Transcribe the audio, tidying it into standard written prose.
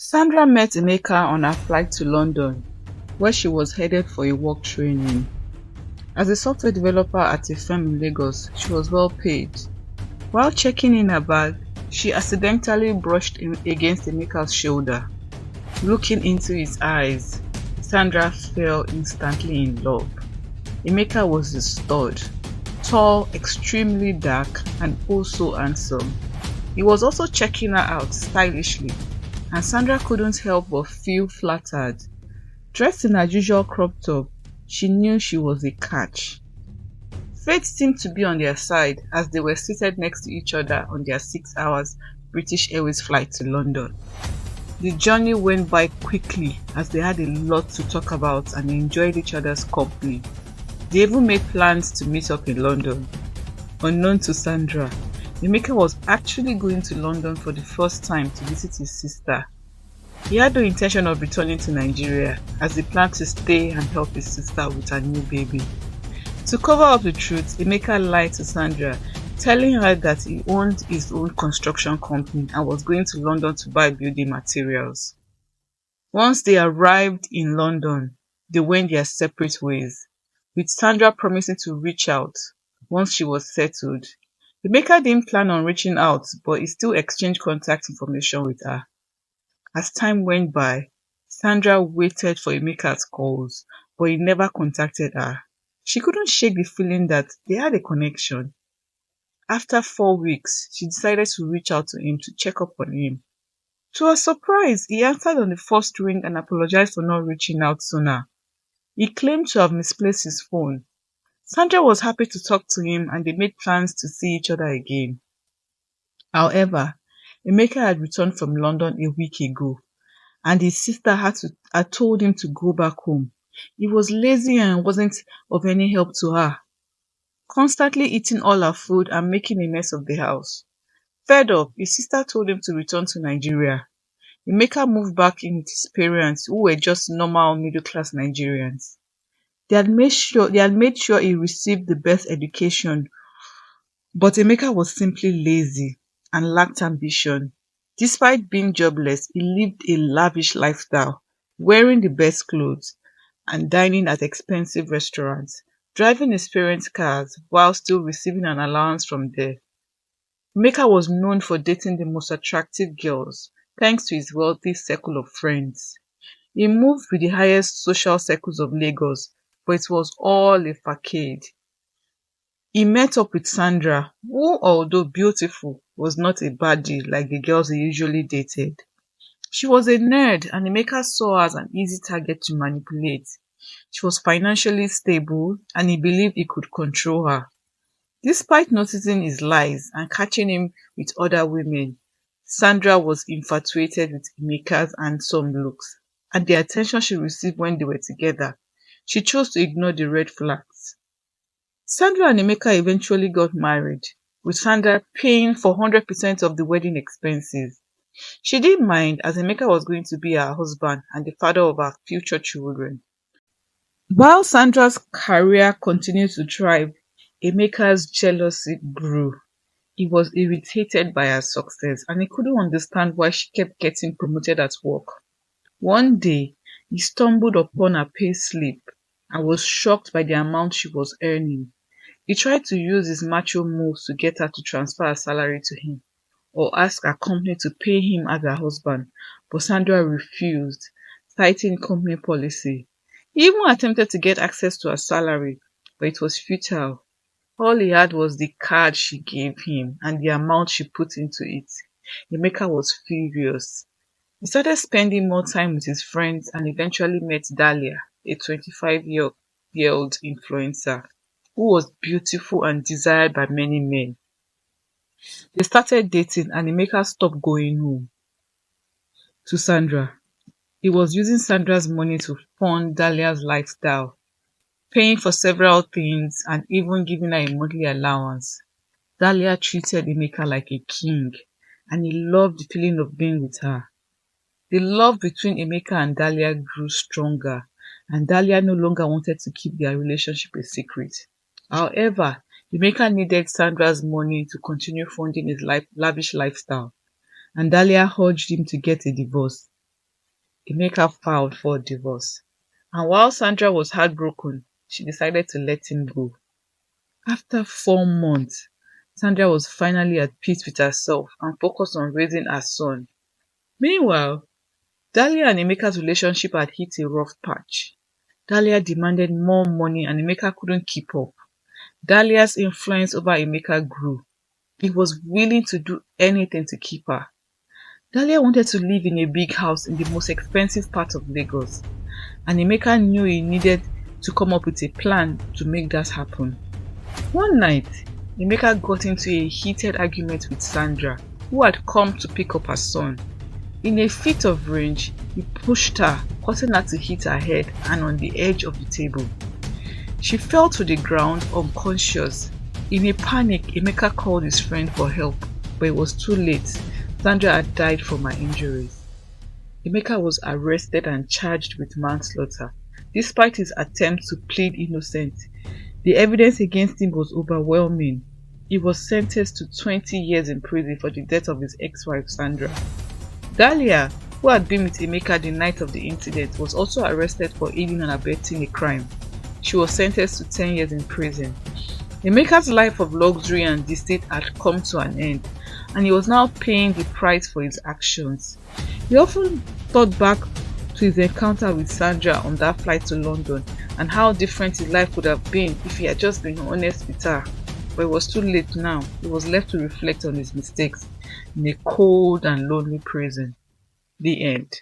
Sandra met Emeka on her flight to London, where she was headed for a work training. As a software developer at a firm in Lagos, she was well paid. While checking in her bag, she accidentally brushed against Emeka's shoulder. Looking into his eyes, Sandra fell instantly in love. Emeka was a stud, tall, extremely dark, and also handsome. He was also checking her out stylishly, and Sandra couldn't help but feel flattered. Dressed in her usual crop top, she knew she was a catch. Fate seemed to be on their side as they were seated next to each other on their 6 hours British Airways flight to London. The journey went by quickly as they had a lot to talk about and enjoyed each other's company. They even made plans to meet up in London. Unknown to Sandra, Emeka was actually going to London for the first time to visit his sister. He had no intention of returning to Nigeria as he planned to stay and help his sister with her new baby. To cover up the truth, Emeka lied to Sandra, telling her that he owned his own construction company and was going to London to buy building materials. Once they arrived in London, they went their separate ways, with Sandra promising to reach out once she was settled. Emeka didn't plan on reaching out, but he still exchanged contact information with her. As time went by, Sandra waited for Emeka's calls, but he never contacted her. She couldn't shake the feeling that they had a connection. After 4 weeks, she decided to reach out to him to check up on him. To her surprise, he answered on the first ring and apologized for not reaching out sooner. He claimed to have misplaced his phone. Sandra was happy to talk to him and they made plans to see each other again. However, Emeka had returned from London a week ago, and his sister had told him to go back home. He was lazy and wasn't of any help to her, constantly eating all her food and making a mess of the house. Fed up, his sister told him to return to Nigeria. Emeka moved back in with his parents, who were just normal middle-class Nigerians. They had made sure he received the best education, but Emeka was simply lazy and lacked ambition. Despite being jobless, he lived a lavish lifestyle, wearing the best clothes and dining at expensive restaurants, driving his parents' cars while still receiving an allowance from there. Emeka was known for dating the most attractive girls, thanks to his wealthy circle of friends. He moved with the highest social circles of Lagos, but it was all a facade. He met up with Sandra, who, although beautiful, was not a baddie like the girls he usually dated. She was a nerd, and Emeka saw her as an easy target to manipulate. She was financially stable, and he believed he could control her. Despite noticing his lies and catching him with other women, Sandra was infatuated with Emeka's handsome looks and the attention she received when they were together. She chose to ignore the red flags. Sandra and Emeka eventually got married, with Sandra paying for 100% of the wedding expenses. She didn't mind as Emeka was going to be her husband and the father of her future children. While Sandra's career continued to thrive, Emeka's jealousy grew. He was irritated by her success and he couldn't understand why she kept getting promoted at work. One day, he stumbled upon her pay slip and was shocked by the amount she was earning. He tried to use his macho moves to get her to transfer her salary to him or ask her company to pay him as her husband, but Sandra refused, citing company policy. He even attempted to get access to her salary, but it was futile. All he had was the card she gave him and the amount she put into it. Emeka was furious. He started spending more time with his friends and eventually met Dahlia, a 25-year-old influencer who was beautiful and desired by many men. They started dating and Emeka stopped going home to Sandra. He was using Sandra's money to fund Dahlia's lifestyle, paying for several things and even giving her a monthly allowance. Dahlia treated Emeka like a king and he loved the feeling of being with her. The love between Emeka and Dahlia grew stronger, and Dahlia no longer wanted to keep their relationship a secret. However, Emeka needed Sandra's money to continue funding his lavish lifestyle, and Dahlia urged him to get a divorce. Emeka filed for divorce. And while Sandra was heartbroken, she decided to let him go. After 4 months, Sandra was finally at peace with herself and focused on raising her son. Meanwhile, Dahlia and Emeka's relationship had hit a rough patch. Dahlia demanded more money and Emeka couldn't keep up. Dahlia's influence over Emeka grew. He was willing to do anything to keep her. Dahlia wanted to live in a big house in the most expensive part of Lagos, and Emeka knew he needed to come up with a plan to make that happen. One night, Emeka got into a heated argument with Sandra, who had come to pick up her son. In a fit of rage, he pushed her, causing her to hit her head and on the edge of the table. She fell to the ground unconscious. In a panic, Emeka called his friend for help, but it was too late. Sandra had died from her injuries. Emeka was arrested and charged with manslaughter. Despite his attempt to plead innocent, the evidence against him was overwhelming. He was sentenced to 20 years in prison for the death of his ex-wife Sandra. Dahlia, who had been with Emeka the night of the incident, was also arrested for aiding and abetting a crime. She was sentenced to 10 years in prison. Emeka's life of luxury and deceit had come to an end, and he was now paying the price for his actions. He often thought back to his encounter with Sandra on that flight to London and how different his life would have been if he had just been honest with her. But it was too late now. He was left to reflect on his mistakes in a cold and lonely prison. The end.